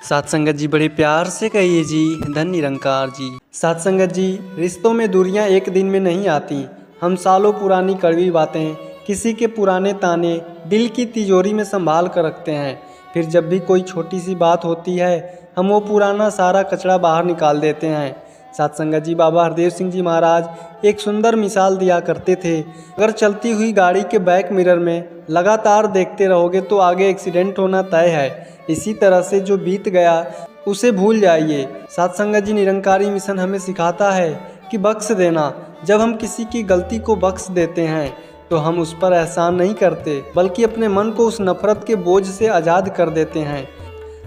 साथ संगत जी बड़े प्यार से कहिए जी, धन निरंकार जी। साथ संगत जी, रिश्तों में दूरियां एक दिन में नहीं आती। हम सालों पुरानी कड़वी बातें, किसी के पुराने ताने दिल की तिजोरी में संभाल कर रखते हैं। फिर जब भी कोई छोटी सी बात होती है, हम वो पुराना सारा कचरा बाहर निकाल देते हैं। साथ संगत जी, बाबा हरदेव सिंह जी महाराज एक सुंदर मिसाल दिया करते थे। अगर चलती हुई गाड़ी के बैक मिरर में लगातार देखते रहोगे तो आगे एक्सीडेंट होना तय है। इसी तरह से जो बीत गया उसे भूल जाइए। साथ संगत जी, निरंकारी मिशन हमें सिखाता है कि बख्श देना। जब हम किसी की गलती को बख्श देते हैं तो हम उस पर एहसान नहीं करते, बल्कि अपने मन को उस नफरत के बोझ से आज़ाद कर देते हैं।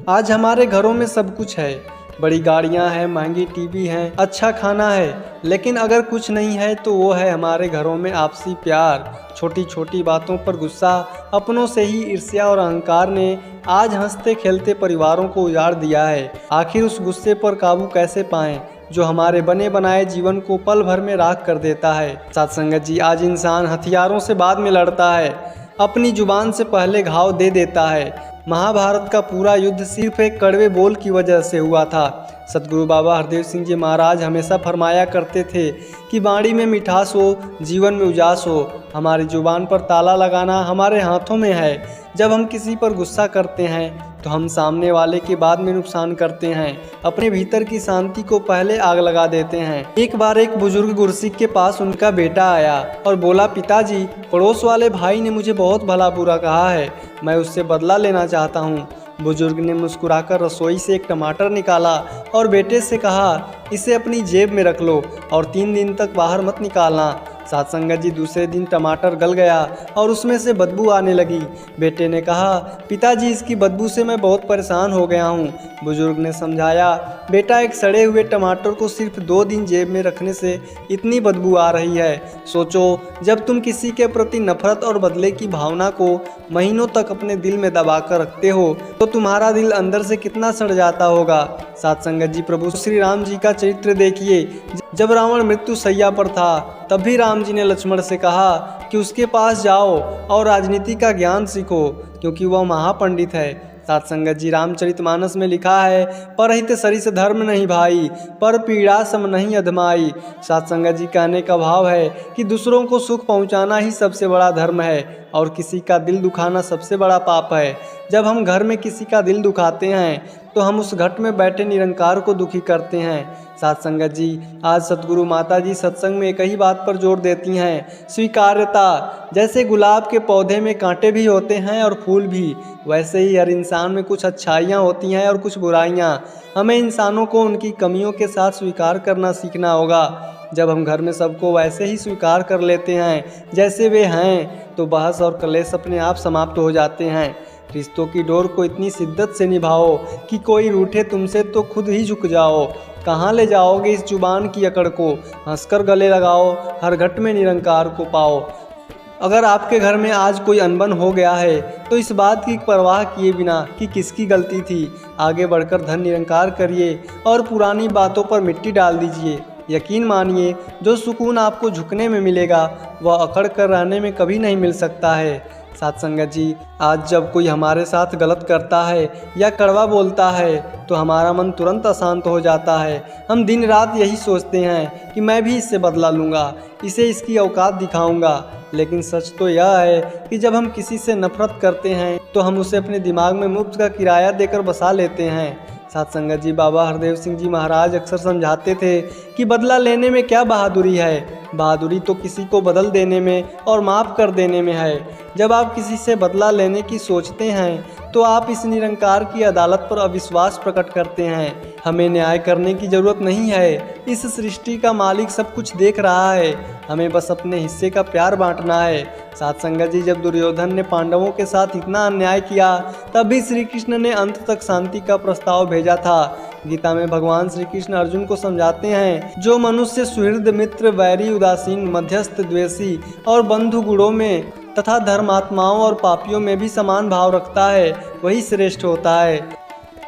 आज हमारे घरों में सब कुछ है, बड़ी गाड़ियां हैं, महंगी टीवी हैं, अच्छा खाना है, लेकिन अगर कुछ नहीं है तो वो है हमारे घरों में आपसी प्यार। छोटी छोटी बातों पर गुस्सा, अपनों से ही ईर्ष्या और अहंकार ने आज हंसते खेलते परिवारों को उजाड़ दिया है। आखिर उस गुस्से पर काबू कैसे पाएं जो हमारे बने बनाए जीवन को पल भर में राख कर देता है। साथ संगत जी, आज इंसान हथियारों से बाद में लड़ता है, अपनी जुबान से पहले घाव दे देता है। महाभारत का पूरा युद्ध सिर्फ एक कड़वे बोल की वजह से हुआ था। सतगुरु बाबा हरदेव सिंह जी महाराज हमेशा फरमाया करते थे कि वाणी में मिठास हो, जीवन में उजास हो। हमारी जुबान पर ताला लगाना हमारे हाथों में है। जब हम किसी पर गुस्सा करते हैं तो हम सामने वाले के बाद में नुकसान करते हैं, अपने भीतर की शांति को पहले आग लगा देते हैं। एक बार एक बुजुर्ग गुरसिक के पास उनका बेटा आया और बोला, पिताजी, पड़ोस वाले भाई ने मुझे बहुत भला बुरा कहा है, मैं उससे बदला लेना चाहता हूँ। बुजुर्ग ने मुस्कुराकर रसोई से एक टमाटर निकाला और बेटे से कहा, इसे अपनी जेब में रख लो और 3 दिन तक बाहर मत निकालना। साथ संगत जी, दूसरे दिन टमाटर गल गया और उसमें से बदबू आने लगी। बेटे ने कहा, पिताजी, इसकी बदबू से मैं बहुत परेशान हो गया हूँ। बुजुर्ग ने समझाया, बेटा, एक सड़े हुए टमाटर को सिर्फ 2 दिन जेब में रखने से इतनी बदबू आ रही है। सोचो, जब तुम किसी के प्रति नफरत और बदले की भावना को महीनों तक अपने दिल में दबा कर रखते हो तो तुम्हारा दिल अंदर से कितना सड़ जाता होगा। साथ संगत जी, प्रभु श्री राम जी का चरित्र देखिए। जब रावण मृत्यु शैया पर था तब भी राम जी ने लक्ष्मण से कहा कि उसके पास जाओ और राजनीति का ज्ञान सीखो, क्योंकि वह महापंडित है। साथ संगत जी, रामचरितमानस में लिखा है, परहित सरिस धर्म नहीं भाई, पर पीड़ा सम नहीं अधमाई। साथ संगत जी, कहने का भाव है कि दूसरों को सुख पहुंचाना ही सबसे बड़ा धर्म है और किसी का दिल दुखाना सबसे बड़ा पाप है। जब हम घर में किसी का दिल दुखाते हैं तो हम उस घट में बैठे निरंकार को दुखी करते हैं। साथ संगत जी, आज सतगुरु माता जी सत्संग में एक ही बात पर जोर देती हैं, स्वीकार्यता। जैसे गुलाब के पौधे में कांटे भी होते हैं और फूल भी, वैसे ही हर इंसान में कुछ अच्छाइयाँ होती हैं और कुछ बुराइयाँ। हमें इंसानों को उनकी कमियों के साथ स्वीकार करना सीखना होगा। जब हम घर में सबको वैसे ही स्वीकार कर लेते हैं जैसे वे हैं तो बहस और कलेश अपने आप समाप्त हो जाते हैं। रिश्तों की डोर को इतनी शिद्दत से निभाओ कि कोई रूठे तुमसे तो खुद ही झुक जाओ। कहाँ ले जाओगे इस जुबान की अकड़ को, हंसकर गले लगाओ, हर घट में निरंकार को पाओ। अगर आपके घर में आज कोई अनबन हो गया है तो इस बात की परवाह किए बिना कि किसकी गलती थी, आगे बढ़कर धन निरंकार करिए और पुरानी बातों पर मिट्टी डाल दीजिए। यकीन मानिए, जो सुकून आपको झुकने में मिलेगा वह अकड़ कर रहने में कभी नहीं मिल सकता है। साथ संगत जी, आज जब कोई हमारे साथ गलत करता है या कड़वा बोलता है तो हमारा मन तुरंत अशांत हो जाता है। हम दिन रात यही सोचते हैं कि मैं भी इससे बदला लूँगा, इसे इसकी औकात दिखाऊंगा। लेकिन सच तो यह है कि जब हम किसी से नफरत करते हैं तो हम उसे अपने दिमाग में मुफ्त का किराया देकर बसा लेते हैं। साथ संगत जी, बाबा हरदेव सिंह जी महाराज अक्सर समझाते थे कि बदला लेने में क्या बहादुरी है, बहादुरी तो किसी को बदल देने में और माफ़ कर देने में है। जब आप किसी से बदला लेने की सोचते हैं तो आप इस निरंकार की अदालत पर अविश्वास प्रकट करते हैं। हमें न्याय करने की ज़रूरत नहीं है, इस सृष्टि का मालिक सब कुछ देख रहा है, हमें बस अपने हिस्से का प्यार बांटना है। साथ संगत जी, जब दुर्योधन ने पांडवों के साथ इतना अन्याय किया तब भी श्री कृष्ण ने अंत तक शांति का प्रस्ताव भेजा था। गीता में भगवान श्री कृष्ण अर्जुन को समझाते हैं, जो मनुष्य सुहृद मित्र वैरी उदासीन मध्यस्थ द्वेषी और बंधु गुणों में तथा धर्मात्माओं और पापियों में भी समान भाव रखता है वही श्रेष्ठ होता है।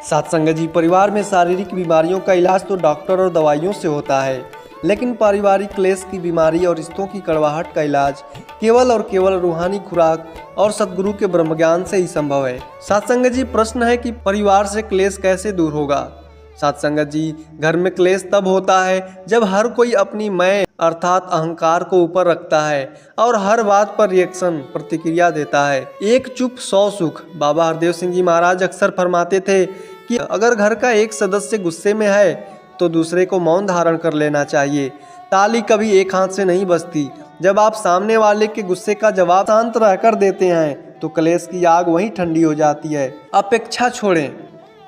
साथ संगत जी, परिवार में शारीरिक बीमारियों का इलाज तो डॉक्टर और दवाइयों से होता है, लेकिन पारिवारिक क्लेश की बीमारी और रिश्तों की कड़वाहट का इलाज केवल और केवल रूहानी खुराक और सतगुरु के ब्रह्म ज्ञान से ही संभव है। साथ संगत जी, प्रश्न है कि परिवार से क्लेश कैसे दूर होगा। साथ संगत जी, घर में क्लेश तब होता है जब हर कोई अपनी मैं अर्थात अहंकार को ऊपर रखता है और हर बात पर रिएक्शन प्रतिक्रिया देता है। एक चुप 100 सुख। बाबा हरदेव सिंह जी महाराज अक्सर फरमाते थे कि अगर घर का एक सदस्य गुस्से में है तो दूसरे को मौन धारण कर लेना चाहिए। ताली कभी एक हाथ से नहीं बजती। जब आप सामने वाले के गुस्से का जवाब शांत रहकर देते हैं तो क्लेश की आग वहीं ठंडी हो जाती है। अपेक्षा छोड़ें।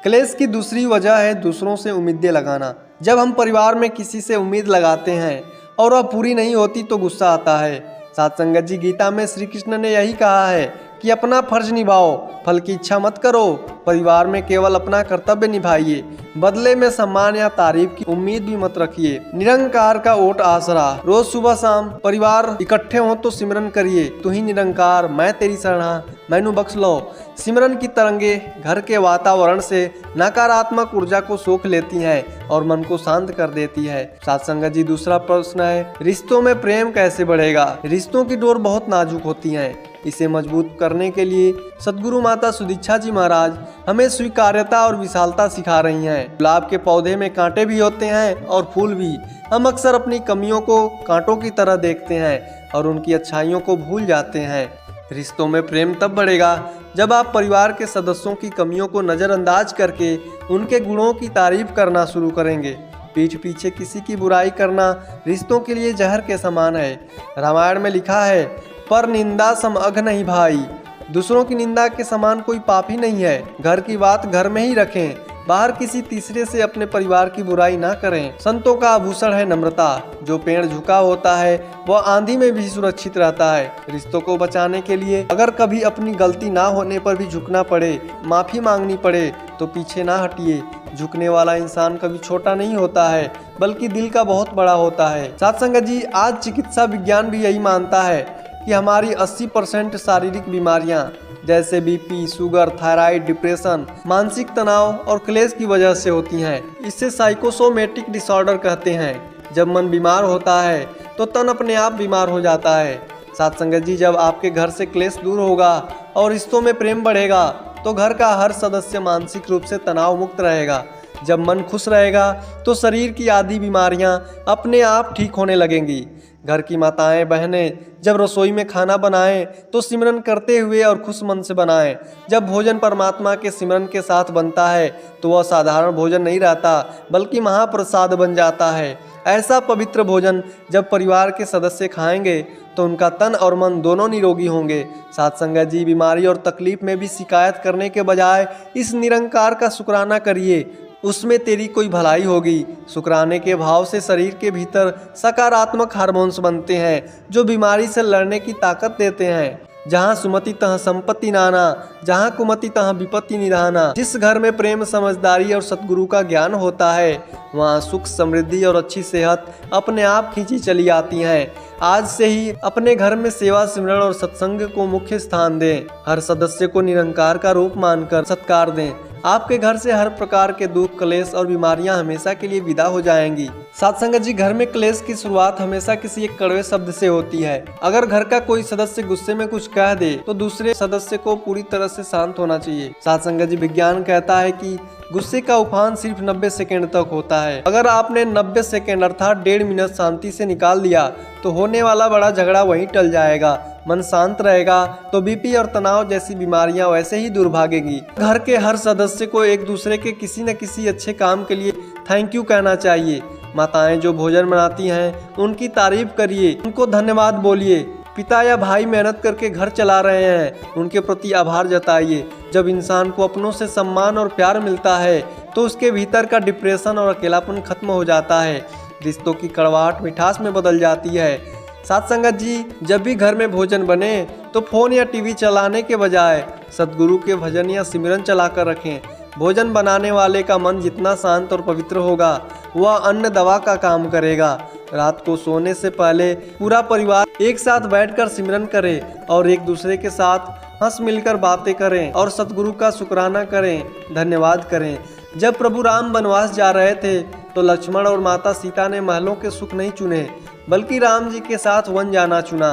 क्लेश की दूसरी वजह है दूसरों से उम्मीदें लगाना। जब हम परिवार में किसी से उम्मीद लगाते हैं और वह पूरी नहीं होती तो गुस्सा आता है। साथ संगत जी, गीता में श्री कृष्ण ने यही कहा है कि अपना फर्ज निभाओ, फल की इच्छा मत करो। परिवार में केवल अपना कर्तव्य निभाइए, बदले में सम्मान या तारीफ की उम्मीद भी मत रखिए। निरंकार का ओट आसरा। रोज सुबह शाम परिवार इकट्ठे हो तो सिमरन करिए, तू ही निरंकार मैं तेरी शरणा मैनू बख्श लो। सिमरन की तरंगे घर के वातावरण से नकारात्मक ऊर्जा को सोख लेती हैं और मन को शांत कर देती है। साथ संगत जी, दूसरा प्रश्न है रिश्तों में प्रेम कैसे बढ़ेगा। रिश्तों की डोर बहुत नाजुक होती है। इसे मजबूत करने के लिए सदगुरु माता सुदीक्षा जी महाराज हमें स्वीकार्यता और विशालता सिखा रही हैं। गुलाब के पौधे में कांटे भी होते हैं और फूल भी। हम अक्सर अपनी कमियों को कांटों की तरह देखते हैं और उनकी अच्छाइयों को भूल जाते हैं। रिश्तों में प्रेम तब बढ़ेगा जब आप परिवार के सदस्यों की कमियों को नज़रअंदाज करके उनके गुणों की तारीफ करना शुरू करेंगे। पीठ पीछे किसी की बुराई करना रिश्तों के लिए जहर के समान है। रामायण में लिखा है, पर निंदा सम अघ नहीं भाई। दूसरों की निंदा के समान कोई पाप ही नहीं है। घर की बात घर में ही रखें, बाहर किसी तीसरे से अपने परिवार की बुराई ना करें। संतों का आभूषण है नम्रता। जो पेड़ झुका होता है वह आंधी में भी सुरक्षित रहता है। रिश्तों को बचाने के लिए अगर कभी अपनी गलती ना होने पर भी झुकना पड़े, माफी मांगनी पड़े तो पीछे ना हटिए। झुकने वाला इंसान कभी छोटा नहीं होता है बल्कि दिल का बहुत बड़ा होता है। साथ संगत जी, आज चिकित्सा विज्ञान भी यही मानता है कि हमारी 80% शारीरिक बीमारियां जैसे बीपी, शुगर, थायराइड, डिप्रेशन, मानसिक तनाव और क्लेश की वजह से होती हैं। इसे साइकोसोमेटिक डिसऑर्डर कहते हैं। जब मन बीमार होता है तो तन अपने आप बीमार हो जाता है। साथ संगत जी, जब आपके घर से क्लेश दूर होगा और रिश्तों में प्रेम बढ़ेगा तो घर का हर सदस्य मानसिक रूप से तनाव मुक्त रहेगा। जब मन खुश रहेगा तो शरीर की आदि बीमारियां अपने आप ठीक होने लगेंगी। घर की माताएं बहनें जब रसोई में खाना बनाएं तो सिमरन करते हुए और खुश मन से बनाएं। जब भोजन परमात्मा के सिमरन के साथ बनता है तो वह साधारण भोजन नहीं रहता बल्कि महाप्रसाद बन जाता है। ऐसा पवित्र भोजन जब परिवार के सदस्य खाएंगे तो उनका तन और मन दोनों निरोगी होंगे। साथ संगत जी, बीमारी और तकलीफ में भी शिकायत करने के बजाय इस निरंकार का शुक्राना करिए, उसमें तेरी कोई भलाई होगी। शुक्राने के भाव से शरीर के भीतर सकारात्मक हार्मोन्स बनते हैं जो बीमारी से लड़ने की ताकत देते हैं। जहाँ सुमति तहाँ संपत्ति नाना, जहाँ कुमति तहाँ विपत्ति निधाना। जिस घर में प्रेम, समझदारी और सतगुरु का ज्ञान होता है वहाँ सुख, समृद्धि और अच्छी सेहत अपने आप खींची चली आती हैं। आज से ही अपने घर में सेवा, सिमरन और सत्संग को मुख्य स्थान दें। हर सदस्य को निरंकार का रूप मानकर सत्कार दें। आपके घर से हर प्रकार के दुख, क्लेश और बीमारियां हमेशा के लिए विदा हो जाएंगी। साथ संगत जी, घर में क्लेश की शुरुआत हमेशा किसी एक कड़वे शब्द से होती है। अगर घर का कोई सदस्य गुस्से में कुछ कह दे तो दूसरे सदस्य को पूरी तरह से शांत होना चाहिए। साथ संगत जी, विज्ञान कहता है कि गुस्से का उफान सिर्फ 90 सेकेंड तक होता है। अगर आपने 90 सेकेंड अर्थात 1.5 मिनट शांति से निकाल दिया तो होने वाला बड़ा झगड़ा वहीं टल जाएगा। मन शांत रहेगा तो बीपी और तनाव जैसी बीमारियां वैसे ही दूर भागेंगी। घर के हर सदस्य को एक दूसरे के किसी न किसी अच्छे काम के लिए थैंक यू कहना चाहिए। माताएं जो भोजन बनाती हैं उनकी तारीफ करिए, उनको धन्यवाद बोलिए। पिता या भाई मेहनत करके घर चला रहे हैं, उनके प्रति आभार जताइए। जब इंसान को अपनों से सम्मान और प्यार मिलता है तो उसके भीतर का डिप्रेशन और अकेलापन खत्म हो जाता है। रिश्तों की कड़वाहट मिठास में बदल जाती है। साथ संगत जी, जब भी घर में भोजन बने तो फोन या टीवी चलाने के बजाय सतगुरु के भजन या सिमरन चलाकर रखें। भोजन बनाने वाले का मन जितना शांत और पवित्र होगा वह अन्न दवा का काम करेगा। रात को सोने से पहले पूरा परिवार एक साथ बैठकर सिमरन करे और एक दूसरे के साथ हंस मिलकर बातें करें और सतगुरु का शुक्राना करें, धन्यवाद करें। जब प्रभु राम वनवास जा रहे थे तो लक्ष्मण और माता सीता ने महलों के सुख नहीं चुने बल्कि राम जी के साथ वन जाना चुना।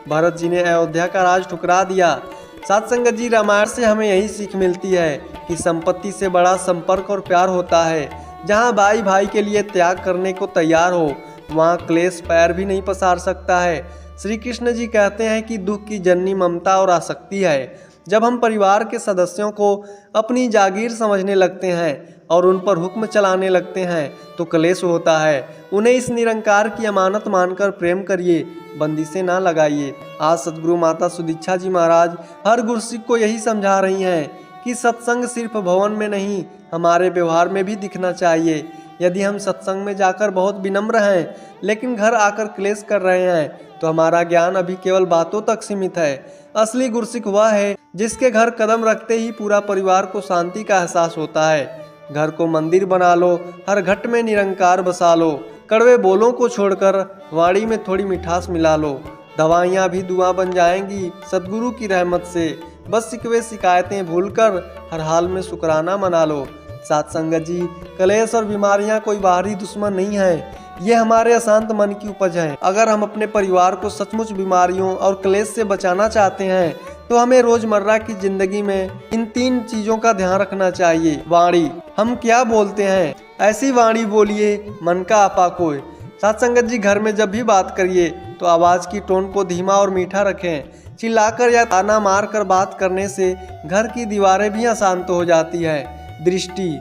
भरत जी ने अयोध्या का राज ठुकरा दिया। साथ संगत जी, रामायण से हमें यही सीख मिलती है कि संपत्ति से बड़ा संपर्क और प्यार होता है। जहाँ भाई भाई के लिए त्याग करने को तैयार हो वहाँ क्लेश पैर भी नहीं पसार सकता है। श्री कृष्ण जी कहते हैं कि दुख की जननी ममता और आसक्ति है। जब हम परिवार के सदस्यों को अपनी जागीर समझने लगते हैं और उन पर हुक्म चलाने लगते हैं तो क्लेश होता है। उन्हें इस निरंकार की अमानत मानकर प्रेम करिए, बंदिशें ना लगाइए। आज सद्गुरु माता सुदीक्षा जी महाराज हर गुरसिक को यही समझा रही हैं कि सत्संग सिर्फ भवन में नहीं, हमारे व्यवहार में भी दिखना चाहिए। यदि हम सत्संग में जाकर बहुत विनम्र हैं लेकिन घर आकर क्लेश कर रहे हैं तो हमारा ज्ञान अभी केवल बातों तक सीमित है। असली गुरसिक वह है जिसके घर कदम रखते ही पूरा परिवार को शांति का एहसास होता है। घर को मंदिर बना लो, हर घट में निरंकार बसा लो, कड़वे बोलों को छोड़कर वाणी में थोड़ी मिठास मिला लो। दवाइयाँ भी दुआ बन जाएंगी सद्गुरु की रहमत से। बस शिकवे शिकायतें भूलकर हर हाल में शुक्राना मना लो। साथ संगत जी, क्लेश और बीमारियां कोई बाहरी दुश्मन नहीं है, ये हमारे अशांत मन की उपज है। अगर हम अपने परिवार को सचमुच बीमारियों और क्लेश से बचाना चाहते हैं तो हमें रोजमर्रा की जिंदगी में इन 3 चीजों का ध्यान रखना चाहिए। वाणी, हम क्या बोलते हैं ऐसी वाणी बोलिए मन का आपा कोय। साथ संगत जी, घर में जब भी बात करिए तो आवाज की टोन को धीमा और मीठा रखें। चिल्लाकर या ताना मार कर बात करने से घर की दीवारें भी अशांत हो जाती है। दृष्टि,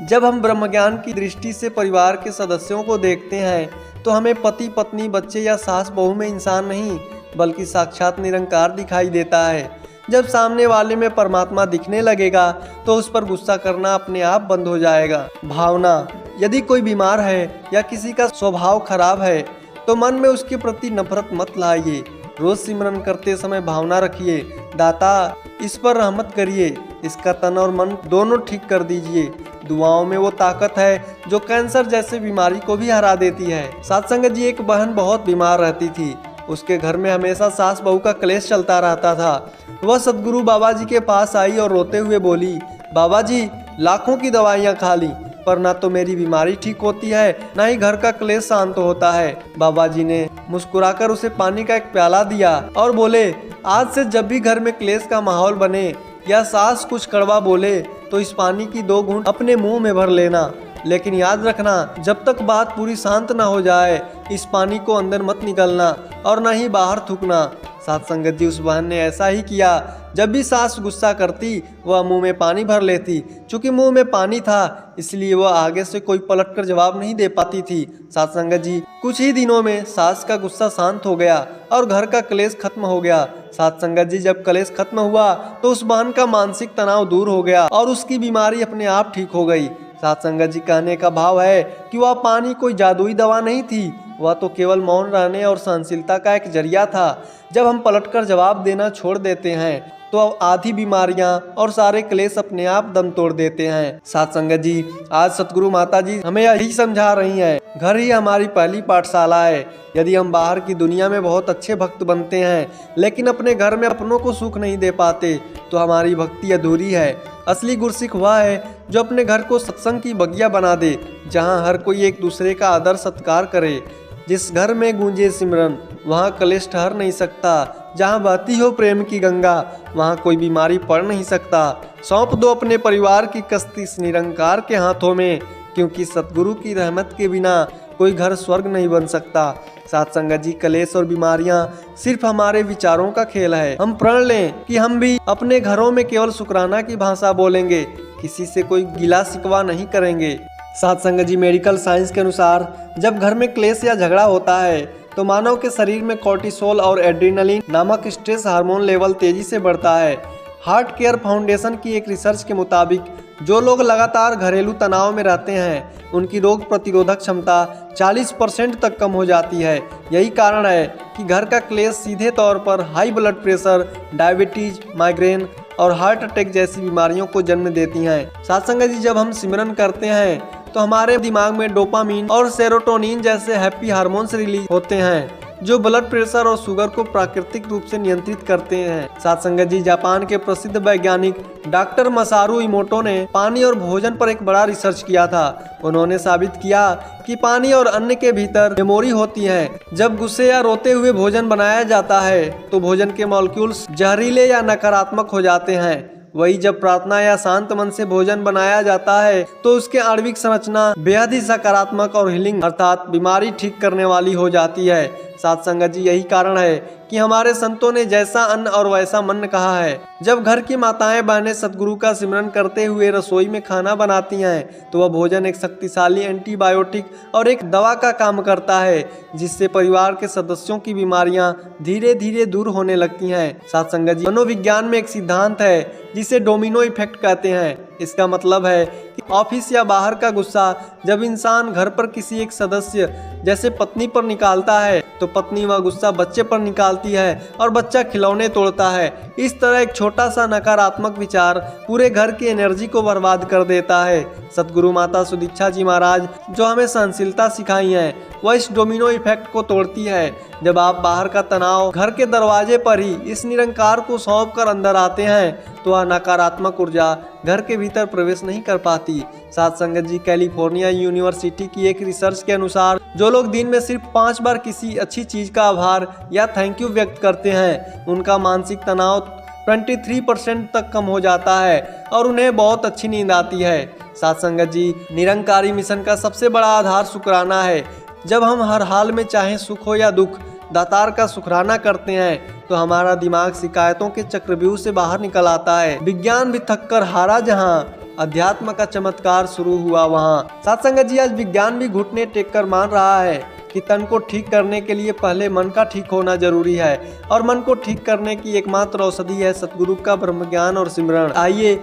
जब हम ब्रह्मज्ञान की दृष्टि से परिवार के सदस्यों को देखते हैं तो हमें पति पत्नी बच्चे या सास बहू में इंसान नहीं बल्कि साक्षात निरंकार दिखाई देता है। जब सामने वाले में परमात्मा दिखने लगेगा तो उस पर गुस्सा करना अपने आप बंद हो जाएगा। भावना, यदि कोई बीमार है या किसी का स्वभाव खराब है तो मन में उसके प्रति नफरत मत लाइए। रोज सिमरन करते समय भावना रखिए, दाता इस पर रहमत करिए, इसका तन और मन दोनों ठीक कर दीजिए। दुआओं में वो ताकत है जो कैंसर जैसे बीमारी को भी हरा देती है। साथ संगत जी, एक बहन बहुत बीमार रहती थी। उसके घर में हमेशा सास बहू का क्लेश चलता रहता था। वह सद्गुरु बाबा जी के पास आई और रोते हुए बोली, बाबा जी लाखों की दवाइयाँ खा ली पर ना तो मेरी बीमारी ठीक होती है ना ही घर का क्लेश शांत होता है। बाबा जी ने मुस्कुराकर उसे पानी का एक प्याला दिया और बोले, आज से जब भी घर में क्लेश का माहौल बने या सास कुछ कड़वा बोले तो इस पानी की 2 घूंट अपने मुंह में भर लेना, लेकिन याद रखना जब तक बात पूरी शांत ना हो जाए इस पानी को अंदर मत निकलना और ना ही बाहर थूकना। साथ संगत जी, उस बहन ने ऐसा ही किया। जब भी सास गुस्सा करती वह मुंह में पानी भर लेती। चूंकि मुंह में पानी था इसलिए वह आगे से कोई पलटकर जवाब नहीं दे पाती थी। साथ संगत जी, कुछ ही दिनों में सास का गुस्सा शांत हो गया और घर का क्लेश खत्म हो गया। साथ संगत जी, जब क्लेश खत्म हुआ तो उस बहन का मानसिक तनाव दूर हो गया और उसकी बीमारी अपने आप ठीक हो गई। साथ संगत जी, कहने का भाव है कि वह पानी कोई जादुई दवा नहीं थी, वह तो केवल मौन रहने और सहनशीलता का एक जरिया था। जब हम पलटकर जवाब देना छोड़ देते हैं तो आधी बीमारियां और सारे क्लेश अपने आप दम तोड़ देते हैं। साथ संगत जी, आज सतगुरु माता जी हमें यही समझा रही हैं, घर ही हमारी पहली पाठशाला है। यदि हम बाहर की दुनिया में बहुत अच्छे भक्त बनते हैं लेकिन अपने घर में अपनों को सुख नहीं दे पाते तो हमारी भक्ति अधूरी है। असली गुरसिक वह है जो अपने घर को सत्संग की बगिया बना दे, जहाँ हर कोई एक दूसरे का आदर सत्कार करे। जिस घर में गूंजे सिमरन वहाँ क्लेश ठहर नहीं सकता। जहाँ बहती हो प्रेम की गंगा वहाँ कोई बीमारी पड़ नहीं सकता। सौंप दो अपने परिवार की कश्ती इस निरंकार के हाथों में, क्योंकि सतगुरु की रहमत के बिना कोई घर स्वर्ग नहीं बन सकता। साथ संगत जी, क्लेश और बीमारियां सिर्फ हमारे विचारों का खेल है। हम प्रण लें कि हम भी अपने घरों में केवल शुक्राना की भाषा बोलेंगे, किसी से कोई गिला शिकवा नहीं करेंगे। साथ संगत जी, मेडिकल साइंस के अनुसार जब घर में क्लेश या झगड़ा होता है तो मानव के शरीर में कॉर्टिसोल और एड्रेनलिन नामक स्ट्रेस हार्मोन लेवल तेजी से बढ़ता है। हार्ट केयर फाउंडेशन की एक रिसर्च के मुताबिक जो लोग लगातार घरेलू तनाव में रहते हैं उनकी रोग प्रतिरोधक क्षमता 40% तक कम हो जाती है। यही कारण है कि घर का क्लेश सीधे तौर पर high blood pressure, diabetes, migraine और हार्ट अटैक जैसी बीमारियों को जन्म देती हैं। साथ संगत जी, जब हम सिमरन करते हैं तो हमारे दिमाग में डोपामीन और सेरोटोनिन जैसे हैप्पी हार्मोन्स रिलीज होते हैं जो ब्लड प्रेशर और शुगर को प्राकृतिक रूप से नियंत्रित करते हैं। साथ संगत जी, जापान के प्रसिद्ध वैज्ञानिक डॉक्टर मसारू इमोटो ने पानी और भोजन पर एक बड़ा रिसर्च किया था। उन्होंने साबित किया कि पानी और अन्न के भीतर मेमोरी होती है। जब गुस्से या रोते हुए भोजन बनाया जाता है तो भोजन के मॉलिक्यूल्स जहरीले या नकारात्मक हो जाते हैं। वही जब प्रार्थना या शांत मन से भोजन बनाया जाता है तो उसके आणविक संरचना बेहद ही सकारात्मक और हीलिंग अर्थात बीमारी ठीक करने वाली हो जाती है। साथ संगत जी, यही कारण है कि हमारे संतों ने जैसा अन्न और वैसा मन कहा है। जब घर की माताएं बहनें सतगुरु का सिमरन करते हुए रसोई में खाना बनाती हैं तो वह भोजन एक शक्तिशाली एंटीबायोटिक और एक दवा का काम करता है, जिससे परिवार के सदस्यों की बीमारियां धीरे धीरे दूर होने लगती हैं। साथ संगत जी, मनोविज्ञान में एक सिद्धांत है जिसे डोमिनो इफेक्ट कहते हैं। इसका मतलब है कि ऑफिस या बाहर का गुस्सा जब इंसान घर पर किसी एक सदस्य जैसे पत्नी पर निकालता है तो पत्नी वह गुस्सा बच्चे पर निकालती है और बच्चा खिलौने तोड़ता है। इस तरह एक छोटा सा नकारात्मक विचार पूरे घर की एनर्जी को बर्बाद कर देता है। सतगुरु माता सुदीक्षा जी महाराज जो हमें सहनशीलता सिखाई है वह इस डोमिनो इफेक्ट को तोड़ती है। जब आप बाहर का तनाव घर के दरवाजे पर ही इस निरंकार को सौंप कर अंदर आते हैं तो वह नकारात्मक ऊर्जा घर के भीतर प्रवेश नहीं कर पाती। साथ संगत जी, कैलिफोर्निया यूनिवर्सिटी की एक रिसर्च के अनुसार जो लोग दिन में सिर्फ 5 बार किसी अच्छी चीज का आभार या थैंक यू व्यक्त करते हैं उनका मानसिक तनाव 23% तक कम हो जाता है और उन्हें बहुत अच्छी नींद आती है। साथ संगत जी, निरंकारी मिशन का सबसे बड़ा आधार शुक्राना है। जब हम हर हाल में चाहे सुख हो या दुख दातार का शुक्राना करते हैं तो हमारा दिमाग शिकायतों के चक्रव्यूह से बाहर निकल आता है। विज्ञान भी थक कर हारा जहाँ अध्यात्म का चमत्कार शुरू हुआ वहाँ। साथ संगत जी, आज विज्ञान भी घुटने टेक कर मान रहा है कि तन को ठीक करने के लिए पहले मन का ठीक होना जरूरी है और मन को ठीक करने की एकमात्र औषधि है सतगुरु का ब्रह्म ज्ञान और सिमरन। आइए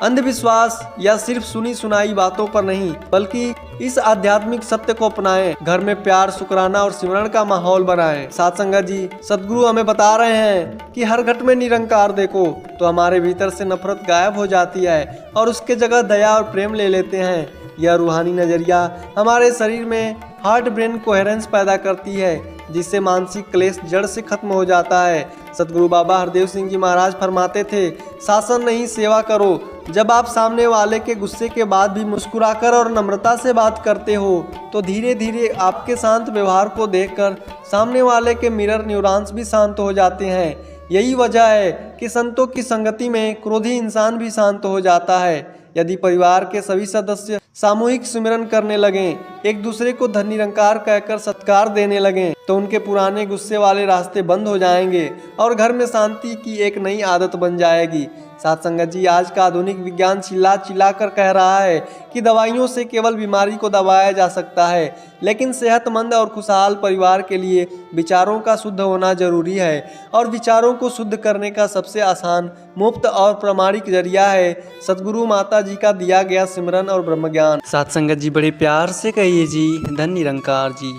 अंधविश्वास या सिर्फ सुनी सुनाई बातों पर नहीं बल्कि इस आध्यात्मिक सत्य को अपनाएं। घर में प्यार, शुक्राना और सिमरन का माहौल बनाएं। साथ संगत जी, सतगुरु हमें बता रहे हैं कि हर घट में निरंकार देखो तो हमारे भीतर से नफरत गायब हो जाती है और उसके जगह दया और प्रेम ले लेते हैं। यह रूहानी नजरिया हमारे शरीर में हार्ट ब्रेन कोहेरेंस पैदा करती है जिससे मानसिक क्लेश जड़ से खत्म हो जाता है। सतगुरु बाबा हरदेव सिंह जी महाराज फरमाते थे, शासन नहीं सेवा करो। जब आप सामने वाले के गुस्से के बाद भी मुस्कुराकर और नम्रता से बात करते हो तो धीरे धीरे आपके शांत व्यवहार को देखकर सामने वाले के मिरर न्यूरॉन्स भी शांत हो जाते हैं। यही वजह है कि संतों की संगति में क्रोधी इंसान भी शांत हो जाता है। यदि परिवार के सभी सदस्य सामूहिक सिमरन करने लगें, एक दूसरे को धन निरंकार कहकर सत्कार देने लगें तो उनके पुराने गुस्से वाले रास्ते बंद हो जाएंगे और घर में शांति की एक नई आदत बन जाएगी। साथ संगत जी, आज का आधुनिक विज्ञान चिल्ला चिल्ला कर कह रहा है कि दवाइयों से केवल बीमारी को दबाया जा सकता है, लेकिन सेहतमंद और खुशहाल परिवार के लिए विचारों का शुद्ध होना जरूरी है और विचारों को शुद्ध करने का सबसे आसान, मुफ्त और प्रामाणिक जरिया है सतगुरु माता जी का दिया गया सिमरन और ब्रह्म ज्ञान। साथ संगत जी, बड़े प्यार से कहिए जी, धन निरंकार जी।